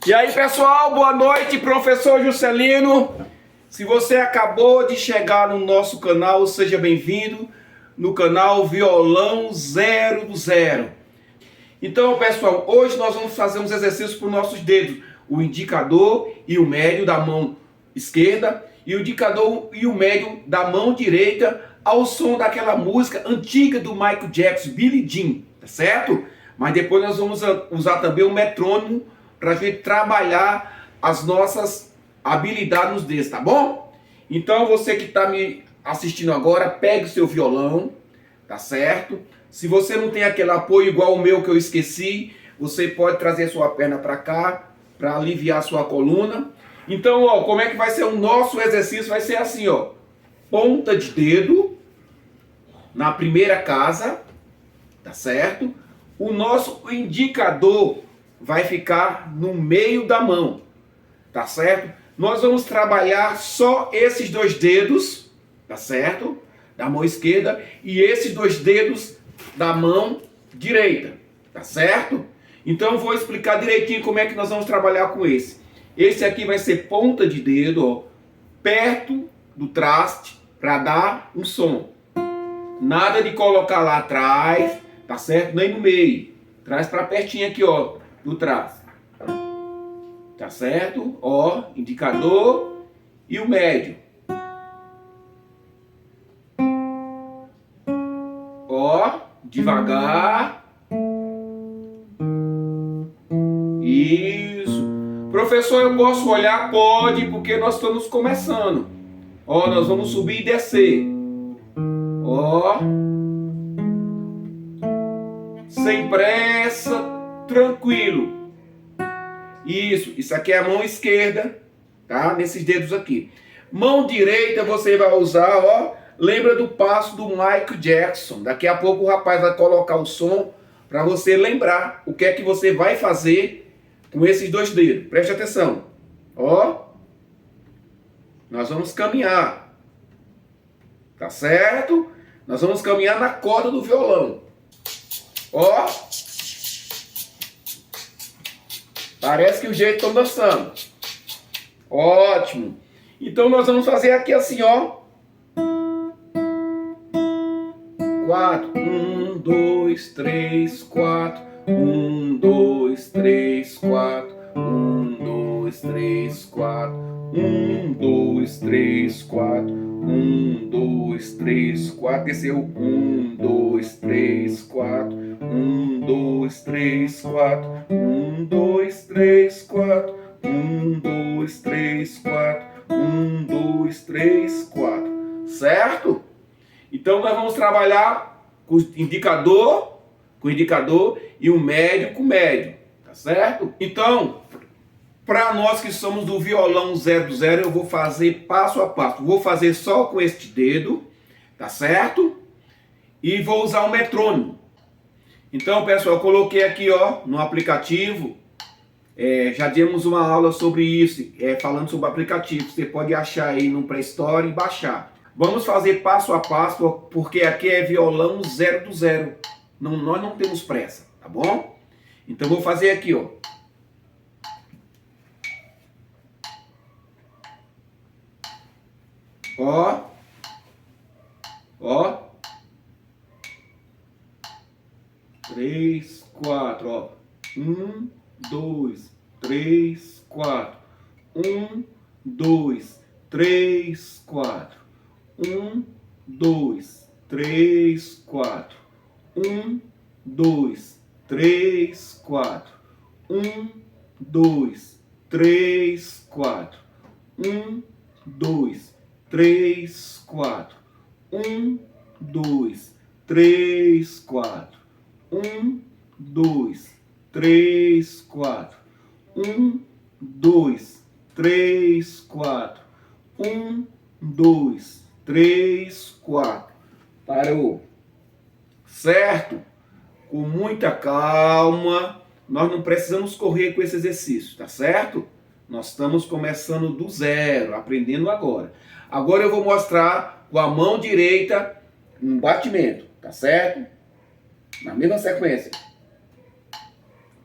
E aí, pessoal, boa noite, professor Juscelino. Se você acabou de chegar no nosso canal, seja bem-vindo no canal Violão 0 do 0. Então, pessoal, hoje nós vamos fazer uns exercícios para os nossos dedos, o indicador e o médio da mão esquerda e o indicador e o médio da mão direita ao som daquela música antiga do Michael Jackson, Billie Jean, tá certo? Mas depois nós vamos usar também o metrônomo para a gente trabalhar as nossas habilidades nos dedos, tá bom? Então você que está me assistindo agora, pegue o seu violão, tá certo? Se você não tem aquele apoio igual o meu que eu esqueci, você pode trazer sua perna para cá, para aliviar sua coluna. Então, ó, como é que vai ser o nosso exercício? Vai ser assim, ó, ponta de dedo na primeira casa, tá certo? O nosso indicador vai ficar no meio da mão, tá certo? Nós vamos trabalhar só esses dois dedos, tá certo? Da mão esquerda e esses dois dedos da mão direita, tá certo? Então eu vou explicar direitinho como é que nós vamos trabalhar com esse. Esse aqui vai ser ponta de dedo, ó, perto do traste para dar um som. Nada de colocar lá atrás, tá certo? Nem no meio. Traz para pertinho aqui, ó, do traste. Tá certo? Ó, indicador e o médio. Ó, devagar. Isso. Professor, eu posso olhar? Pode, porque nós estamos começando. Ó, nós vamos subir e descer. Ó. Sem pressa, tranquilo. Isso aqui é a mão esquerda, tá? Nesses dedos aqui. Mão direita você vai usar, ó. Lembra do passo do Michael Jackson. Daqui a pouco o rapaz vai colocar o som para você lembrar o que é que você vai fazer com esses dois dedos. Preste atenção. Ó. Nós vamos caminhar. Tá certo? Nós vamos caminhar na corda do violão. Ó. Parece que o jeito estão dançando. Ótimo. Então nós vamos fazer aqui assim, ó. 4, 1, 2, 3, 4. 1, 2, 3, 4. 1, 2, 3, 4. 1, 2, 3, 4. 1, 2, 3, 4. Desceu. 1, 2, 3, 4. 1, 2, 3, 4. 1, 2, 3, 4. 1, 2, 3, 4. 1, 2, 3, 4. Certo? Então nós vamos trabalhar com o indicador e o médio com o médio. Tá certo? Então, para nós que somos do violão 0 do 0, eu vou fazer passo a passo. Vou fazer só com este dedo, tá certo? E vou usar o metrônomo. Então, pessoal, eu coloquei aqui, ó, no aplicativo. Já demos uma aula sobre isso, falando sobre o aplicativo. Você pode achar aí no Play Store e baixar. Vamos fazer passo a passo, porque aqui é violão 0 do 0. Nós não temos pressa, tá bom? Então, vou fazer aqui, ó. Ó. Ó. 3, 4, ó. 1, 2, 3, 4. 1, 2, 3, 4. 1, 2, 3, 4. 1, 2, 3, 4. 1, 2, 3, 4. 1, 2, 3, 4. 1, 2, 3, 4. 1, 2, 3, 4. 1, 2, 3, 4. 1, 2, 3, 4. Parou. Certo? Com muita calma. Nós não precisamos correr com esse exercício, tá certo? Nós estamos começando do zero, aprendendo agora. Agora eu vou mostrar com a mão direita um batimento, tá certo? Na mesma sequência.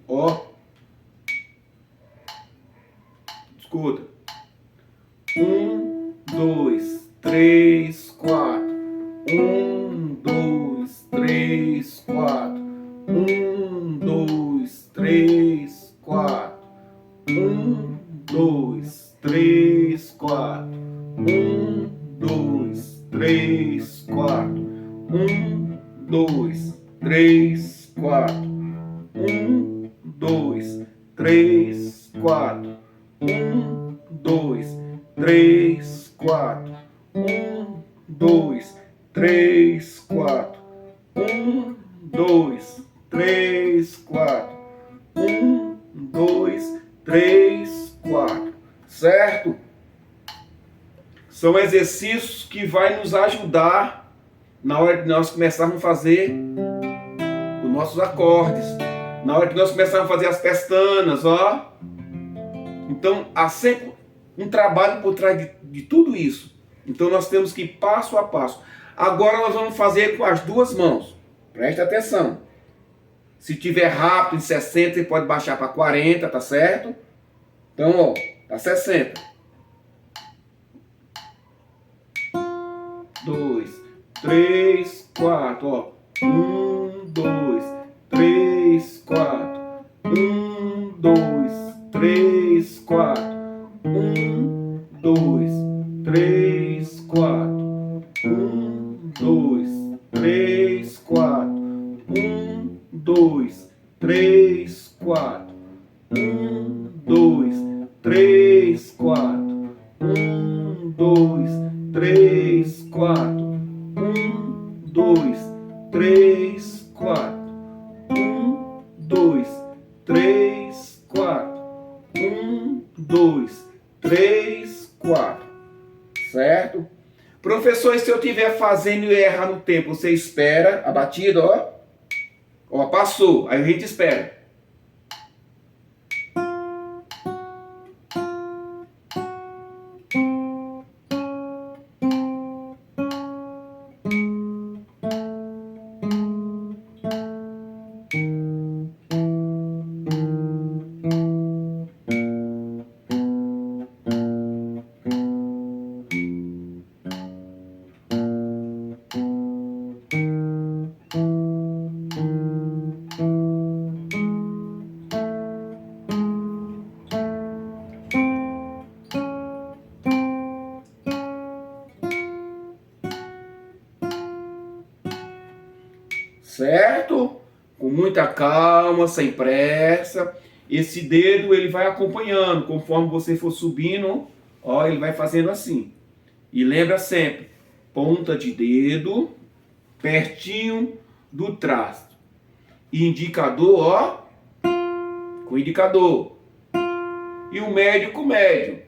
Ó. Escuta. 1, 2, 3, 4. 1, 2, 3, 4. 1, 2, 3, 4. 1, 2, 3, 4. 1, 2, 3, 4. 1, 2, 3, 4. 1, 2, 3, 4. 1, 2, 3, 4. 1, 2, 3, 4. 1, 2, 3, 4. 1, 2, 3, 4. Certo? São exercícios que vai nos ajudar na hora de nós começarmos a fazer os nossos acordes, na hora que nós começarmos a fazer as pestanas, ó. Então, há sempre um trabalho por trás de tudo isso. Então, nós temos que ir passo a passo. Agora, nós vamos fazer com as duas mãos. Preste atenção. Se tiver rápido, em 60, você pode baixar para 40, tá certo? Então, ó, tá 60. 2, 3, 4, ó. 1, 2, 3, 4. 1, 2, 3, 4. 1, 2, 3, 4. 1, 2, 3, 4. 1, 2, 3, 4. 1, 2, 3, 4. 1, 2, 3, 4. 1, 2, 3, 4. 1, 2, 3, 4. 1, 2, 3, 4. Certo? Professor, e se eu estiver fazendo e errar no tempo, você espera a batida, ó. Ó, passou. Aí a gente espera. Certo? Com muita calma, sem pressa. Esse dedo ele vai acompanhando, conforme você for subindo, ó, ele vai fazendo assim. E lembra sempre, ponta de dedo, pertinho do trasto. E indicador, ó, com indicador. E o médio com o médio.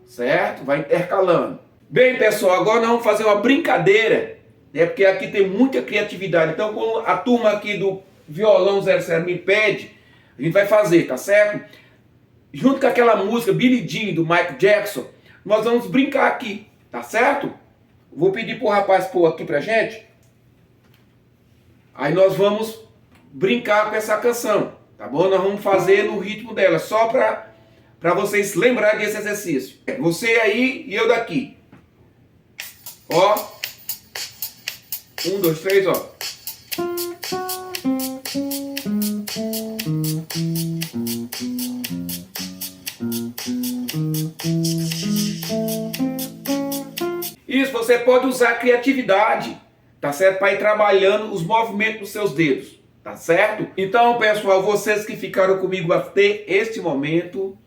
Certo? Vai intercalando. Bem, pessoal, agora nós vamos fazer uma brincadeira. Porque aqui tem muita criatividade. Então, quando a turma aqui do Violão 00 me pede, a gente vai fazer, tá certo? Junto com aquela música Billie Jean do Michael Jackson, nós vamos brincar aqui, tá certo? Vou pedir pro rapaz pôr aqui pra gente. Aí nós vamos brincar com essa canção, tá bom? Nós vamos fazer no ritmo dela, só pra vocês lembrarem desse exercício. Você aí e eu daqui. Ó. 1, 2, 3, ó. Isso, você pode usar a criatividade, tá certo? Para ir trabalhando os movimentos dos seus dedos, tá certo? Então, pessoal, vocês que ficaram comigo até este momento,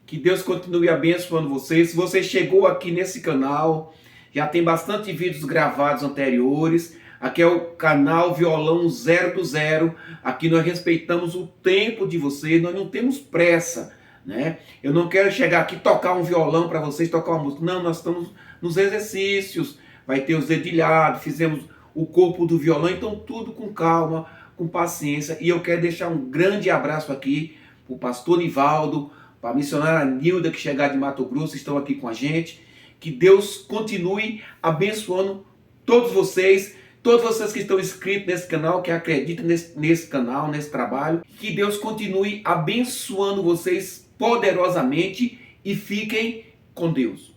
que Deus continue abençoando vocês. Se você chegou aqui nesse canal, já tem bastante vídeos gravados anteriores. Aqui é o canal Violão 0 Aqui nós respeitamos o tempo de vocês, nós não temos pressa, né? Eu não quero chegar aqui e tocar um violão para vocês, tocar uma música. Não, nós estamos nos exercícios, vai ter os dedilhados, fizemos o corpo do violão, então tudo com calma, com paciência. E eu quero deixar um grande abraço aqui para o pastor Nivaldo, para a missionária Nilda, que chegar de Mato Grosso, estão aqui com a gente. Que Deus continue abençoando todos vocês que estão inscritos nesse canal, que acreditam nesse canal, nesse trabalho. Que Deus continue abençoando vocês poderosamente e fiquem com Deus.